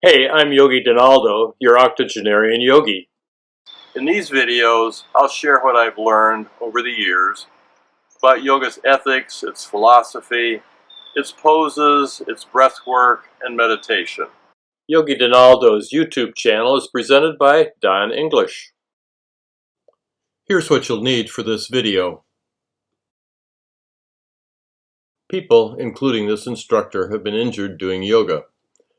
Hey, I'm YogiDonaldo, your Octogenarian Yogi. In these videos, I'll share what I've learned over the years about yoga's ethics, its philosophy, its poses, its breath work, and meditation. YogiDonaldo's YouTube channel is presented by Don English. Here's what you'll need for this video. People, including this instructor, have been injured doing yoga.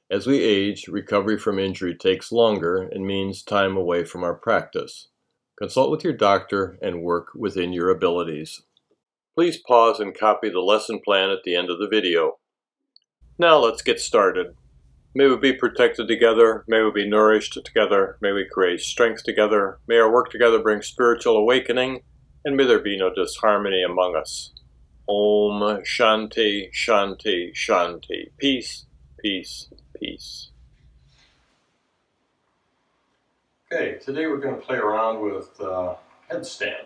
As we age, recovery from injury takes longer and means time away from our practice. Consult with your doctor and work within your abilities. Please pause and copy the lesson plan at the end of the video. Now let's get started. May we be protected together, may we be nourished together, may we create strength together, may our work together bring spiritual awakening, and may there be no disharmony among us. Om Shanti Shanti Shanti. Peace, peace, peace. Okay, today we're going to play around with headstand.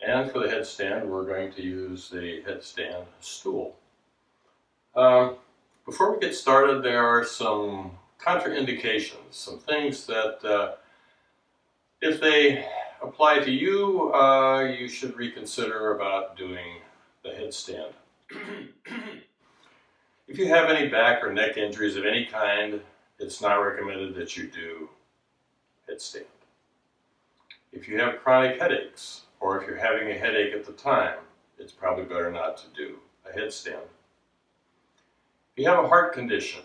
And for the headstand, we're going to use the headstand stool. Before we get started, there are some contraindications, some things that if they apply to you, you should reconsider about doing the headstand. If you have any back or neck injuries of any kind, it's not recommended that you do headstand. If you have chronic headaches, or if you're having a headache at the time, it's probably better not to do a headstand. If you have a heart condition,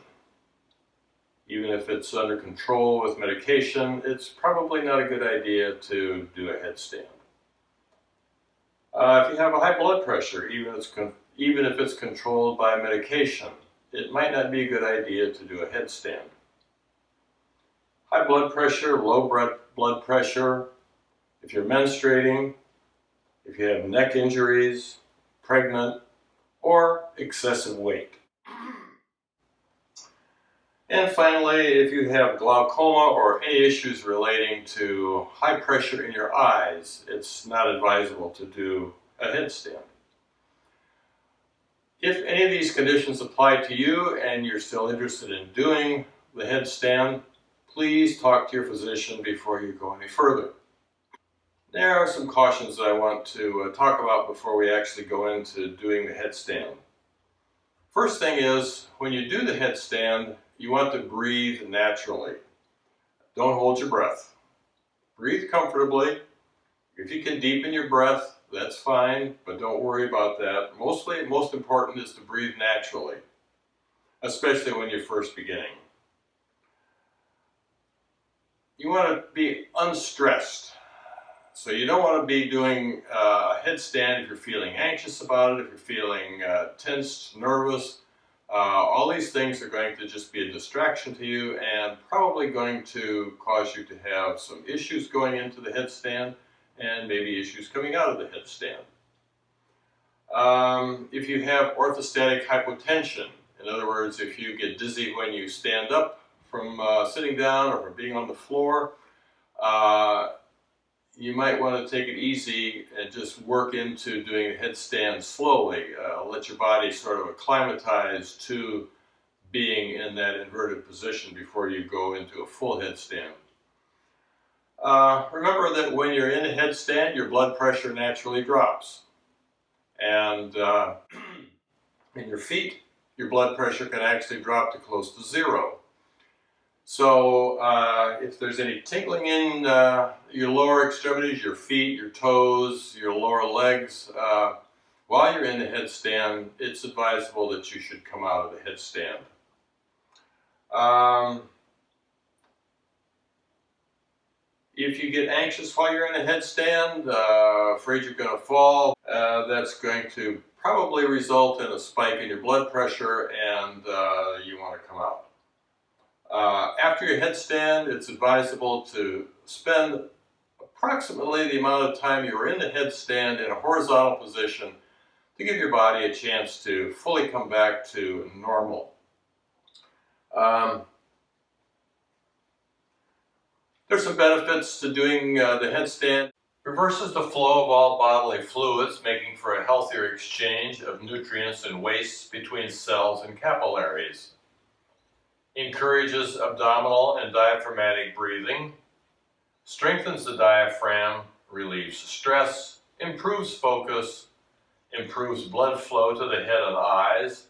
even if it's under control with medication, it's probably not a good idea to do a headstand. If you have a high blood pressure, even if it's controlled by medication, it might not be a good idea to do a headstand. High blood pressure, low blood pressure, if you're menstruating, if you have neck injuries, pregnant, or excessive weight. And finally, if you have glaucoma or any issues relating to high pressure in your eyes, it's not advisable to do a headstand. If any of these conditions apply to you and you're still interested in doing the headstand, please talk to your physician before you go any further. There are some cautions that I want to talk about before we actually go into doing the headstand. First thing is, when you do the headstand, you want to breathe naturally. Don't hold your breath. Breathe comfortably. If you can deepen your breath, that's fine, but don't worry about that. Most important is to breathe naturally, especially when you're first beginning. You want to be unstressed. So you don't want to be doing a headstand if you're feeling anxious about it, if you're feeling tensed, nervous. All these things are going to just be a distraction to you and probably going to cause you to have some issues going into the headstand and maybe issues coming out of the headstand. If you have orthostatic hypotension, in other words, if you get dizzy when you stand up from sitting down or from being on the floor, you might want to take it easy and just work into doing a headstand slowly. Let your body sort of acclimatize to being in that inverted position before you go into a full headstand. Remember that when you're in a headstand, your blood pressure naturally drops. And in your feet, your blood pressure can actually drop to close to zero. So if there's any tingling in your lower extremities, your feet, your toes, your lower legs, while you're in the headstand, it's advisable that you should come out of the headstand. If you get anxious while you're in a headstand, afraid you're going to fall, that's going to probably result in a spike in your blood pressure and you want to come out. After your headstand, it's advisable to spend approximately the amount of time you were in the headstand in a horizontal position to give your body a chance to fully come back to normal. There's some benefits to doing the headstand. Reverses the flow of all bodily fluids, making for a healthier exchange of nutrients and wastes between cells and capillaries. encourages abdominal and diaphragmatic breathing, strengthens the diaphragm, relieves stress, improves focus, improves blood flow to the head and eyes,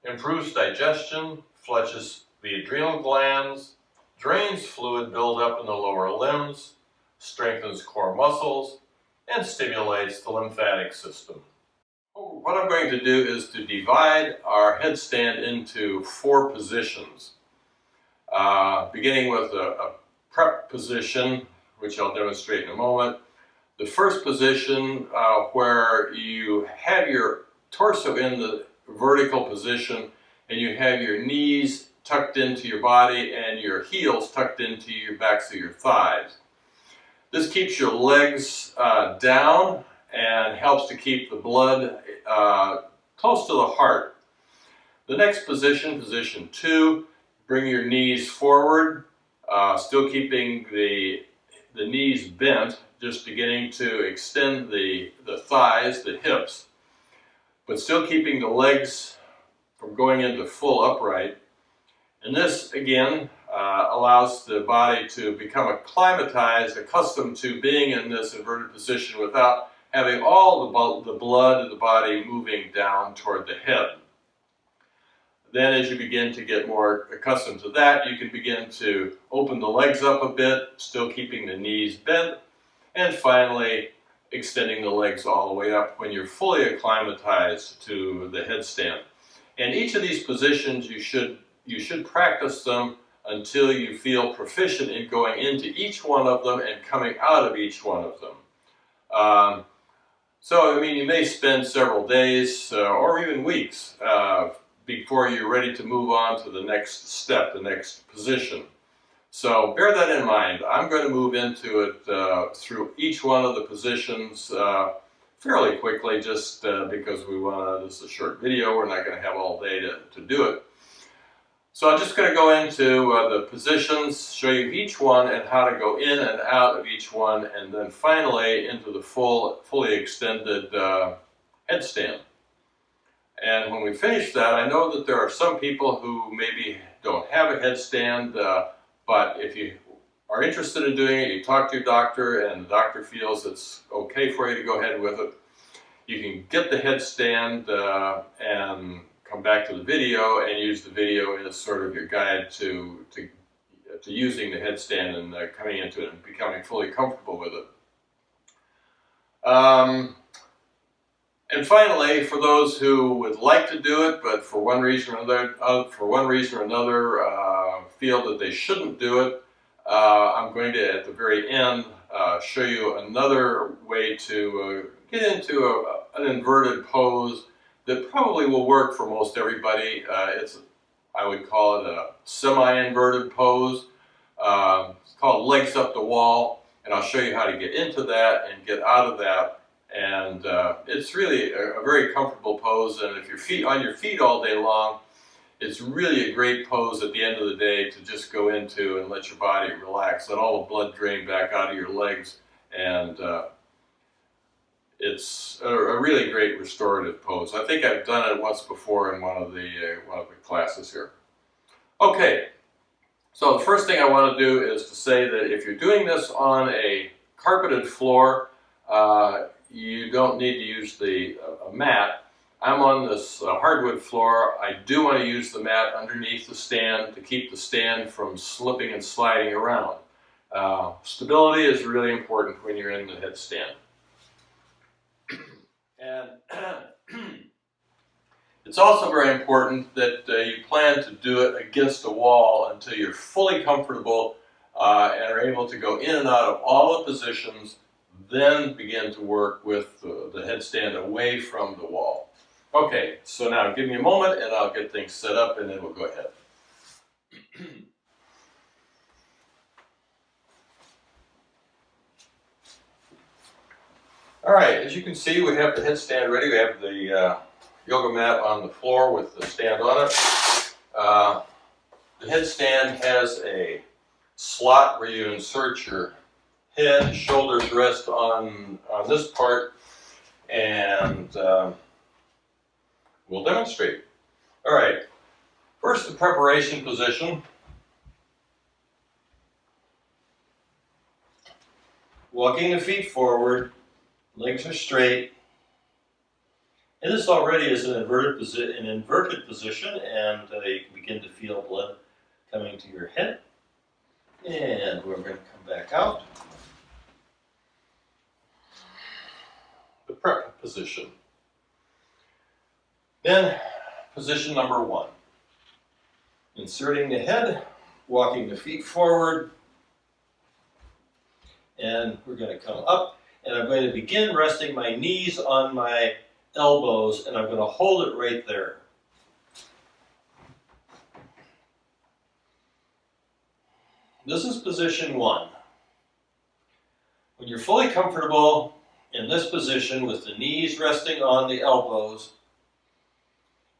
improves digestion, flushes the adrenal glands, drains fluid buildup in the lower limbs, strengthens core muscles, and stimulates the lymphatic system. What I'm going to do is to divide our headstand into 4 positions, beginning with a prep position, which I'll demonstrate in a moment. The first position, where you have your torso in the vertical position and you have your knees tucked into your body and your heels tucked into your backs of your thighs. This keeps your legs down and helps to keep the blood close to the heart. The next position, position 2, bring your knees forward, still keeping the knees bent, just beginning to extend the thighs, the hips, but still keeping the legs from going into full upright. And this, again, allows the body to become acclimatized, accustomed to being in this inverted position without having all the blood of the body moving down toward the head. Then as you begin to get more accustomed to that, you can begin to open the legs up a bit, still keeping the knees bent, and finally extending the legs all the way up when you're fully acclimatized to the headstand. And each of these positions, you should practice them until you feel proficient in going into each one of them and coming out of each one of them. So, I mean, you may spend several days or even weeks before you're ready to move on to the next step, the next position. So bear that in mind. I'm going to move into it through each one of the positions fairly quickly, just because this is a short video. We're not going to have all day to do it. So I'm just going to go into the positions, show you each one and how to go in and out of each one, and then finally into the fully extended headstand. And when we finish that, I know that there are some people who maybe don't have a headstand, but if you are interested in doing it, you talk to your doctor and the doctor feels it's okay for you to go ahead with it, you can get the headstand and come back to the video and use the video as sort of your guide to using the headstand and coming into it and becoming fully comfortable with it. And finally, for those who would like to do it, but for one reason or another, feel that they shouldn't do it, I'm going to, at the very end, show you another way to get into an inverted pose that probably will work for most everybody. I would call it a semi-inverted pose. It's called legs up the wall, and I'll show you how to get into that and get out of that. And it's really a very comfortable pose, and if you're on your feet all day long, it's really a great pose at the end of the day to just go into and let your body relax, let all the blood drain back out of your legs, and it's a really great restorative pose. I think I've done it once before in one of the classes here. Okay, so the first thing I want to do is to say that if you're doing this on a carpeted floor, you don't need to use a mat. I'm on this hardwood floor. I do want to use the mat underneath the stand to keep the stand from slipping and sliding around. Stability is really important when you're in the headstand. And it's also very important that you plan to do it against a wall until you're fully comfortable and are able to go in and out of all the positions, then begin to work with the headstand away from the wall. Okay, so now give me a moment and I'll get things set up and then we'll go ahead. All right, as you can see, we have the headstand ready. We have the yoga mat on the floor with the stand on it. The headstand has a slot where you insert your head, shoulders rest on this part, and we'll demonstrate. All right, First, the preparation position. Walking the feet forward, legs are straight. And this already is an inverted position, and you can begin to feel blood coming to your head. And we're going to come back out. The prep position. Then, position number 1. Inserting the head, walking the feet forward, and we're going to come up, and I'm going to begin resting my knees on my elbows, and I'm going to hold it right there. This is position 1. When you're fully comfortable in this position with the knees resting on the elbows,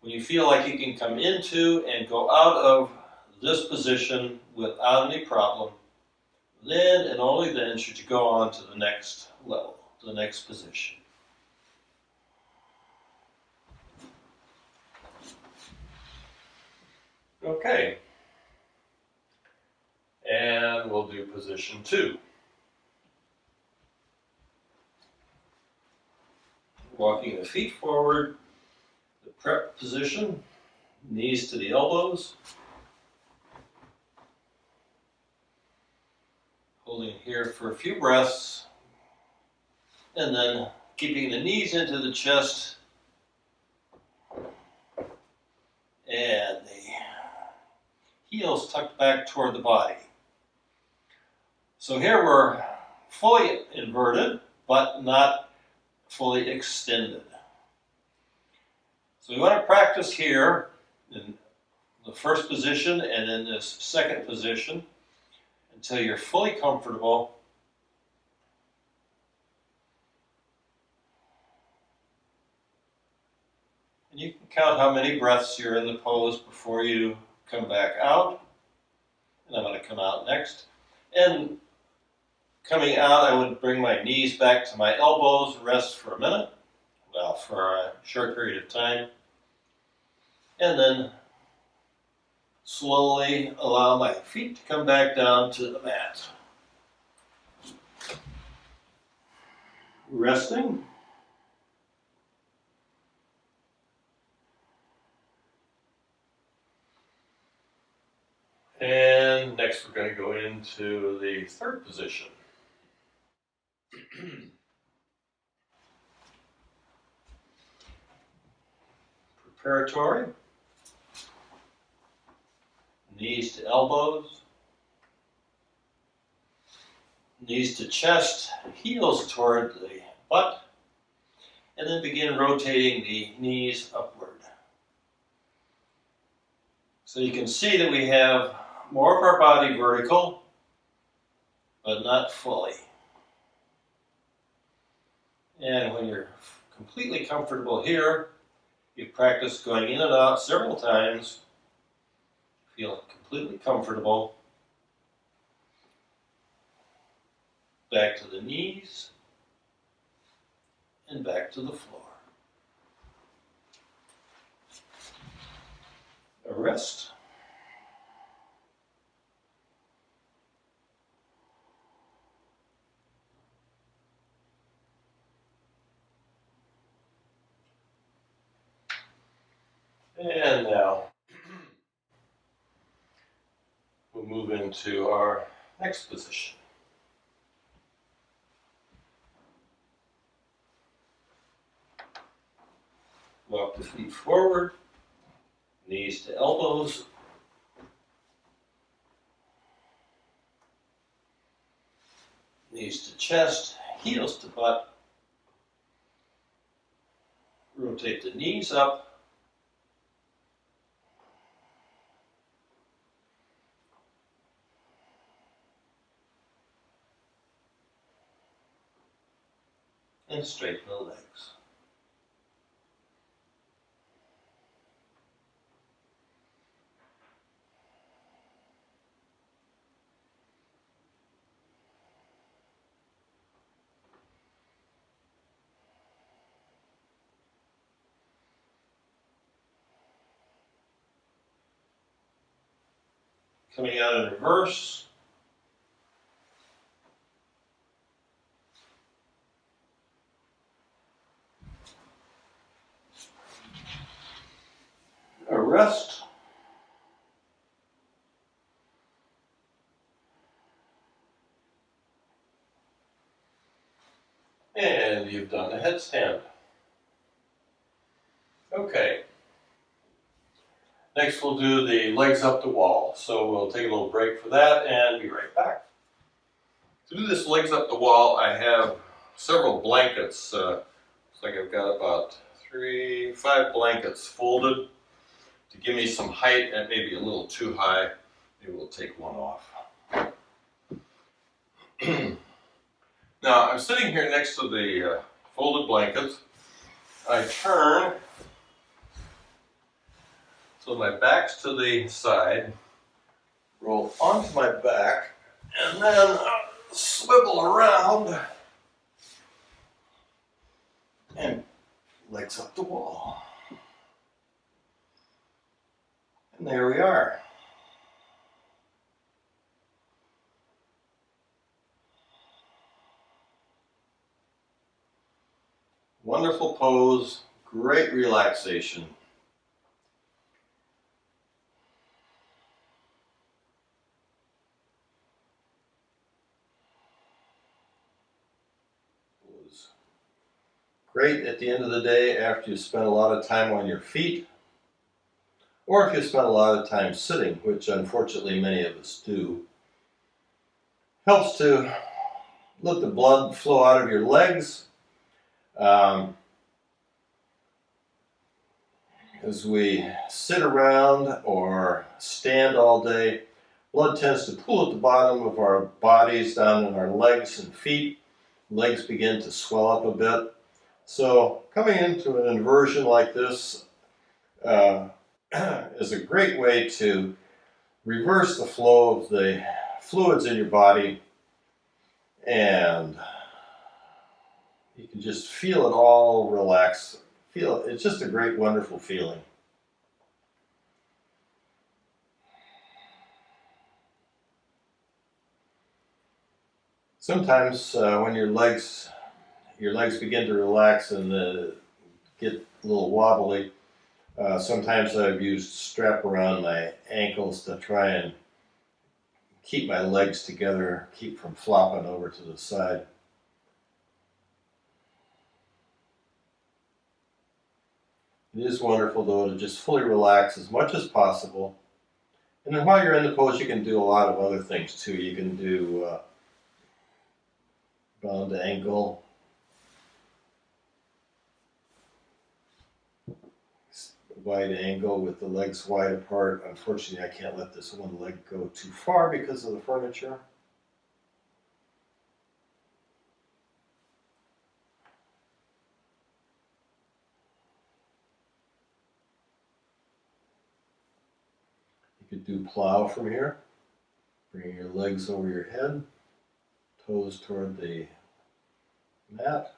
when you feel like you can come into and go out of this position without any problem, then and only then should you go on to the next level, to the next position. Okay. And we'll do position 2. Walking the feet forward, the prep position, knees to the elbows. Holding here for a few breaths, and then keeping the knees into the chest and the heels tucked back toward the body. So here we're fully inverted, but not fully extended. So we want to practice here in the first position and in this second position until you're fully comfortable. And you can count how many breaths you're in the pose before you come back out. And I'm going to come out next. And coming out, I would bring my knees back to my elbows, rest for a minute, well, for a short period of time. And then slowly allow my feet to come back down to the mat. Resting. And next we're going to go into the third position. Preparatory. Knees to elbows. Knees to chest, heels toward the butt. And then begin rotating the knees upward. So you can see that we have more of our body vertical, but not fully. And when you're completely comfortable here, you practice going in and out several times. Feel completely comfortable. Back to the knees and back to the floor. A rest. And now we'll move into our next position. Walk the feet forward, knees to elbows. Knees to chest, heels to butt. Rotate the knees up. And straighten the legs. Coming out in reverse. A rest. And you've done the headstand. Okay. Next we'll do the legs up the wall. So we'll take a little break for that and be right back. To do this legs up the wall, I have several blankets. Looks like I've got about 5 blankets folded to give me some height, and maybe a little too high. Maybe we'll take one off. Now I'm sitting here next to the folded blankets. I turn so my back's to the side, roll onto my back, and then swivel around and legs up the wall. And there we are. Wonderful pose, great relaxation. Great at the end of the day after you spend a lot of time on your feet, or if you spend a lot of time sitting, which unfortunately many of us do. Helps to let the blood flow out of your legs. As we sit around or stand all day, blood tends to pool at the bottom of our bodies, down in our legs and feet. Legs begin to swell up a bit. So coming into an inversion like this is a great way to reverse the flow of the fluids in your body, and you can just feel it all relax. It's just a great, wonderful feeling. Sometimes when your legs begin to relax and get a little wobbly, sometimes I've used strap around my ankles to try and keep my legs together, keep from flopping over to the side. It is wonderful, though, to just fully relax as much as possible. And then while you're in the pose, you can do a lot of other things, too. You can do bound ankle, wide angle with the legs wide apart. Unfortunately, I can't let this one leg go too far because of the furniture. You could do plow from here, bringing your legs over your head, toes toward the mat.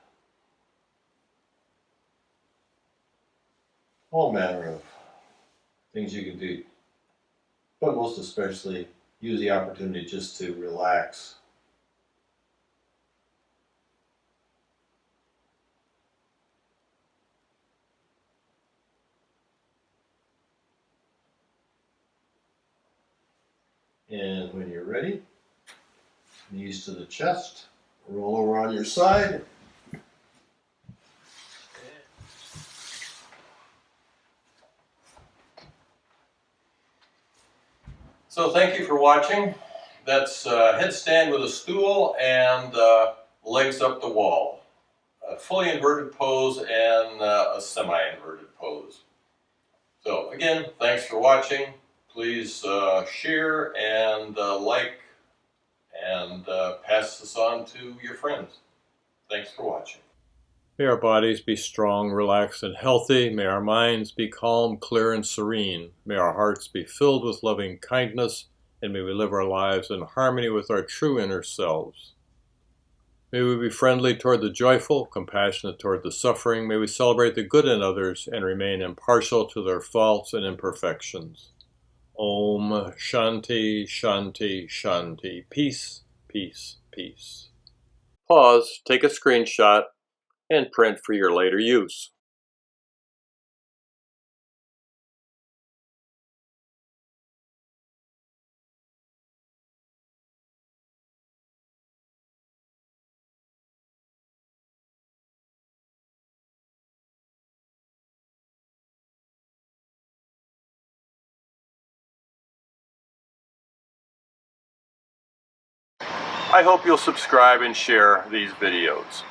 All manner of things you can do, but most especially use the opportunity just to relax. And when you're ready, knees to the chest, roll over on your side. So thank you for watching. That's headstand with a stool and legs up the wall. A fully inverted pose and a semi-inverted pose. So again, thanks for watching. Please share and like and pass this on to your friends. Thanks for watching. May our bodies be strong, relaxed, and healthy. May our minds be calm, clear, and serene. May our hearts be filled with loving kindness, and may we live our lives in harmony with our true inner selves. May we be friendly toward the joyful, compassionate toward the suffering. May we celebrate the good in others and remain impartial to their faults and imperfections. Om Shanti Shanti Shanti. Peace, peace, peace. Pause, take a screenshot, and print for your later use. I hope you'll subscribe and share these videos.